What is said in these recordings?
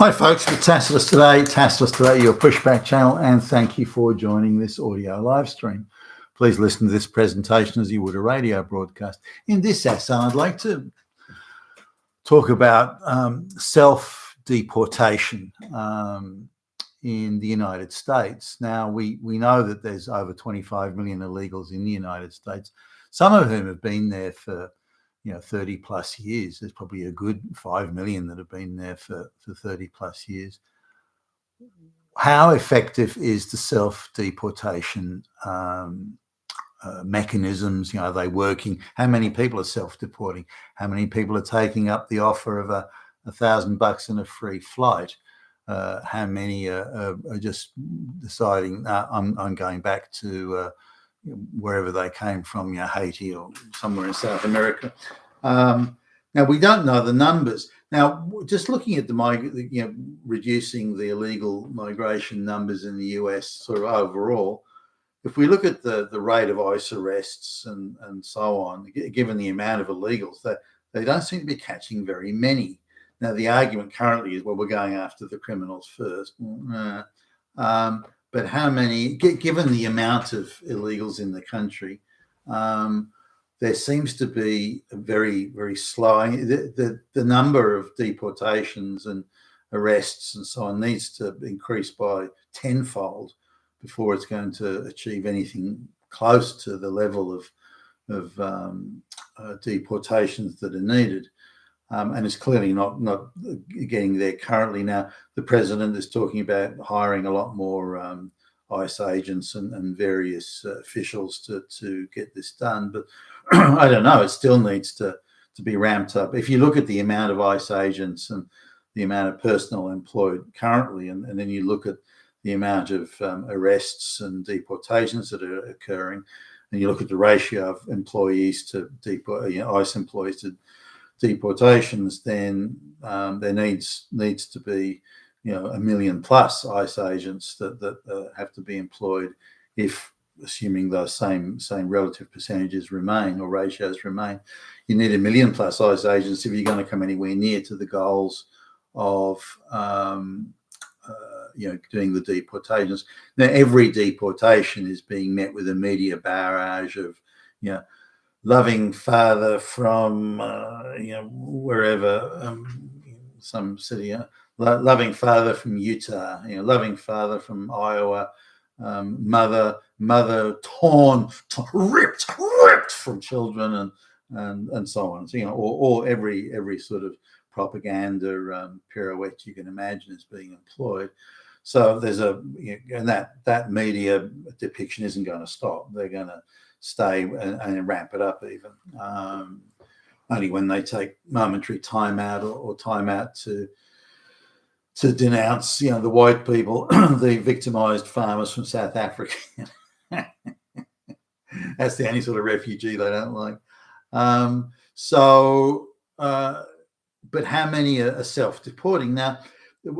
Hi folks, with Tacitus Today, your pushback channel, and thank you for joining this audio live stream. Please listen to this presentation as you would a radio broadcast. In this essay, I'd like to talk about self-deportation in the United States. Now, we know that there's over 25 million illegals in the United States, some of whom have been there for 30 plus years. There's probably a good 5 million that have been there for 30 plus years. How effective is the self-deportation mechanisms? Are they working? How many people are self-deporting? How many people are taking up the offer of $1,000 and a free flight? How many are just deciding, I'm going back to wherever they came from, Haiti or somewhere in South America. Now, we don't know the numbers. Now, just looking at reducing the illegal migration numbers in the US sort of overall, if we look at the rate of ICE arrests and so on, given the amount of illegals, they don't seem to be catching very many. Now, the argument currently is, well, we're going after the criminals first. But how many, given the amount of illegals in the country, there seems to be a very, very slow. The number of deportations and arrests and so on needs to increase by tenfold before it's going to achieve anything close to the level of deportations that are needed. And it's clearly not getting there currently. Now, the president is talking about hiring a lot more ICE agents and various officials to get this done. But I don't know, it still needs to be ramped up. If you look at the amount of ICE agents and the amount of personnel employed currently, and then you look at the amount of arrests and deportations that are occurring, and you look at the ratio of employees to ICE employees to deportations, then there needs to be 1 million plus ICE agents that have to be employed, if assuming those same relative percentages remain or ratios remain. You need 1 million plus ICE agents if you're going to come anywhere near to the goals of doing the deportations. Now, every deportation is being met with a media barrage of loving father from wherever, some city, loving father from Utah, loving father from Iowa, mother torn, ripped from children, and so on. So, or every sort of propaganda pirouette you can imagine is being employed. So there's and that media depiction isn't going to stop. They're going to stay and ramp it up even. Only when they take momentary time out or time out to denounce, the white people, the victimized farmers from South Africa. That's the only sort of refugee they don't like. But how many are self-deporting? Now,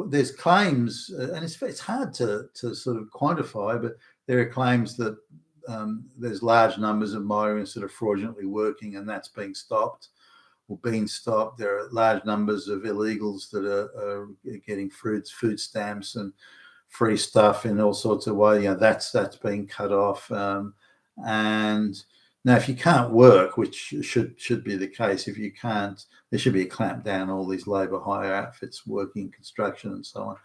there's claims, and it's hard to sort of quantify, but there are claims that there's large numbers of migrants that are fraudulently working, and that's being stopped or being stopped. There are large numbers of illegals that are getting food stamps and free stuff in all sorts of ways. That's being cut off. And now, if you can't work, which should be the case, if you can't, there should be a clamp down on all these labour hire outfits working construction and so on.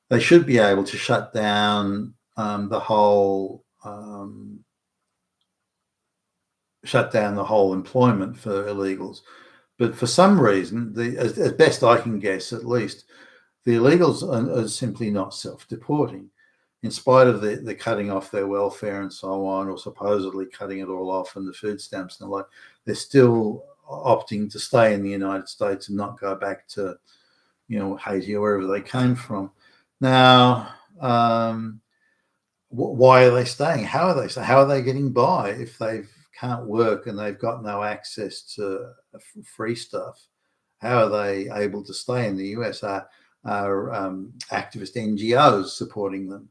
They should be able to shut down the whole employment for illegals. But for some reason, as best I can guess, at least, the illegals are simply not self-deporting, in spite of the cutting off their welfare and so on, or supposedly cutting it all off, and the food stamps and the like. They're still opting to stay in the United States and not go back to, Haiti or wherever they came from. Now, why are they staying? How are they staying? How are they getting by if they can't work and they've got no access to free stuff? How are they able to stay in the US? Are activist NGOs supporting them?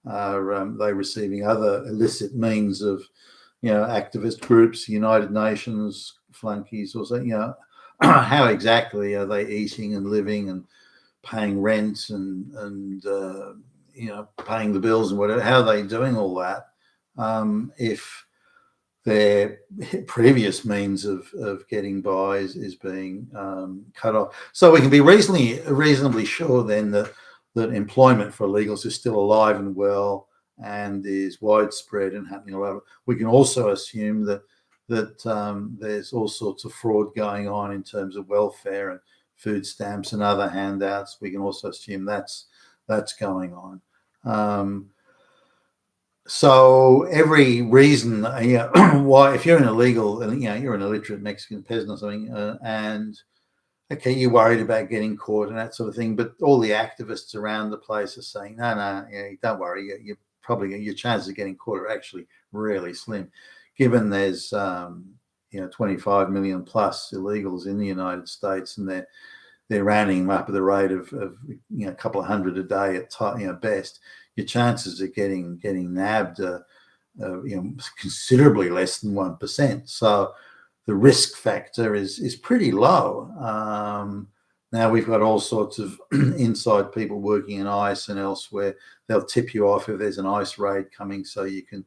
Are they receiving other illicit means of, activist groups, United Nations flunkies, or so? How exactly are they eating and living and paying rent and paying the bills and whatever. How are they doing all that if their previous means of getting by is being cut off? So we can be reasonably sure then that employment for illegals is still alive and well and is widespread and happening all over. We can also assume that there's all sorts of fraud going on in terms of welfare and food stamps and other handouts. We can also assume that's going on. So every reason, why, if you're an illegal, you're an illiterate Mexican peasant or something, and okay, you're worried about getting caught and that sort of thing, but all the activists around the place are saying, no, don't worry, you're probably, your chances of getting caught are actually really slim, given there's 25 million plus illegals in the United States, and they're rounding them up at the rate of a couple of hundred a day at best. Your chances of getting nabbed are considerably less than 1%. So the risk factor is pretty low. Now we've got all sorts of inside people working in ICE and elsewhere. They'll tip you off if there's an ICE raid coming, so you can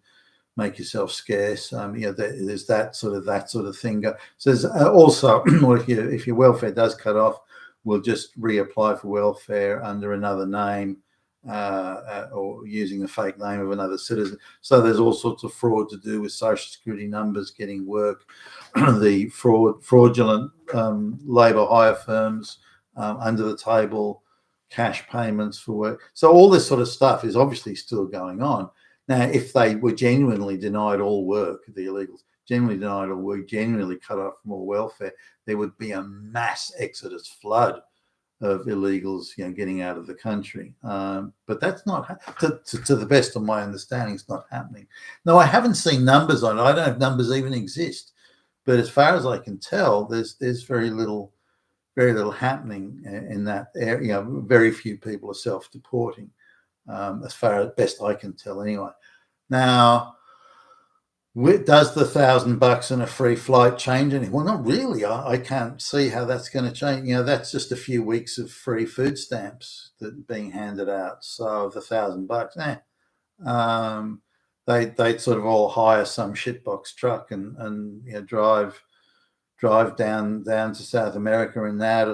make yourself scarce. There's that sort of thing. So there's also, if your welfare does cut off, we'll just reapply for welfare under another name or using the fake name of another citizen. So there's all sorts of fraud to do with social security numbers, getting work, the fraudulent labour hire firms, under the table cash payments for work. So all this sort of stuff is obviously still going on. Now, if they were genuinely denied all work, the illegals genuinely denied all work, genuinely cut off from all welfare, there would be a mass exodus flood of illegals, getting out of the country. But that's not, to the best of my understanding, it's not happening. No, I haven't seen numbers on it. I don't know if numbers even exist. But as far as I can tell, there's very little happening in that area. Very few people are self-deporting, as far as best I can tell anyway. Now, does the $1,000 and a free flight change anything? Well, not really. I can't see how that's going to change. That's just a few weeks of free food stamps that are being handed out. So the $1,000, they'd sort of all hire some shitbox truck and drive down to South America in that,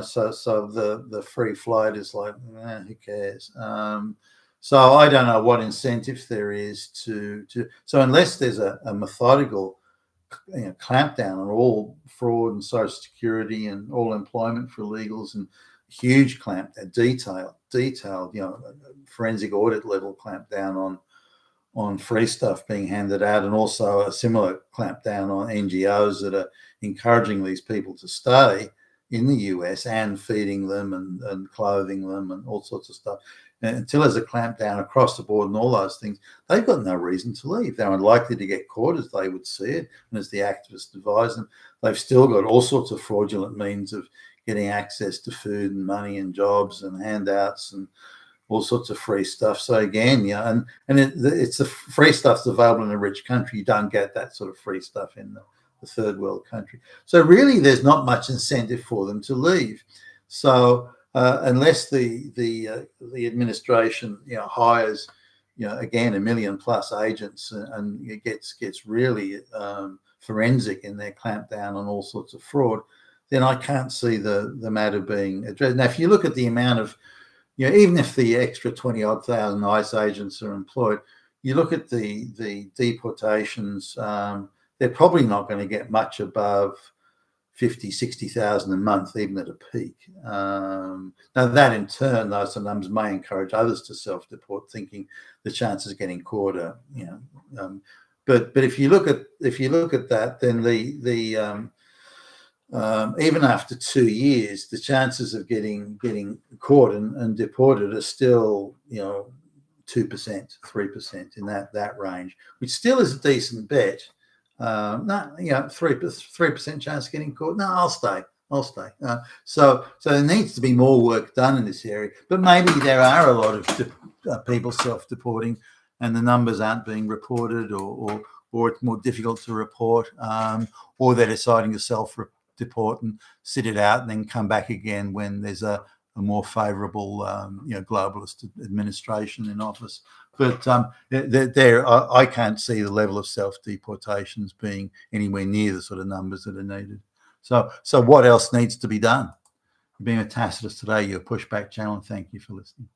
so the free flight is like, who cares? So I don't know what incentive there is to so unless there's a methodical clampdown on all fraud and social security and all employment for illegals, and huge clampdown, detailed, forensic audit level clampdown on free stuff being handed out, and also a similar clampdown on NGOs that are encouraging these people to stay in the US and feeding them and clothing them and all sorts of stuff. And until there's a clampdown across the board and all those things, they've got no reason to leave. They're unlikely to get caught as they would see it, and as the activists advise them. They've still got all sorts of fraudulent means of getting access to food and money and jobs and handouts and all sorts of free stuff. So again, and it's the free stuff's available in a rich country. You don't get that sort of free stuff in the third world country. So really, there's not much incentive for them to leave. So unless the administration hires again 1 million plus agents and it gets really forensic in their clampdown on all sorts of fraud, then I can't see the matter being addressed. Now, if you look at the amount of even if the extra 20-odd thousand ICE agents are employed, you look at the deportations, they're probably not going to get much above 50, 60,000 a month, even at a peak. Now that in turn, those numbers may encourage others to self-deport, thinking the chances of getting caught are, but if you look at that, then the even after 2 years, the chances of getting caught and deported are still 2%, 3% in that range, which still is a decent bet. No, 3% chance of getting caught. No, I'll stay. So there needs to be more work done in this area. But maybe there are a lot of people self-deporting, and the numbers aren't being reported, or it's more difficult to report, or they're deciding to self-deport and sit it out and then come back again when there's a more favourable, globalist administration in office. But I can't see the level of self-deportations being anywhere near the sort of numbers that are needed. So what else needs to be done? Being a Tacitus today, your pushback channel, and thank you for listening.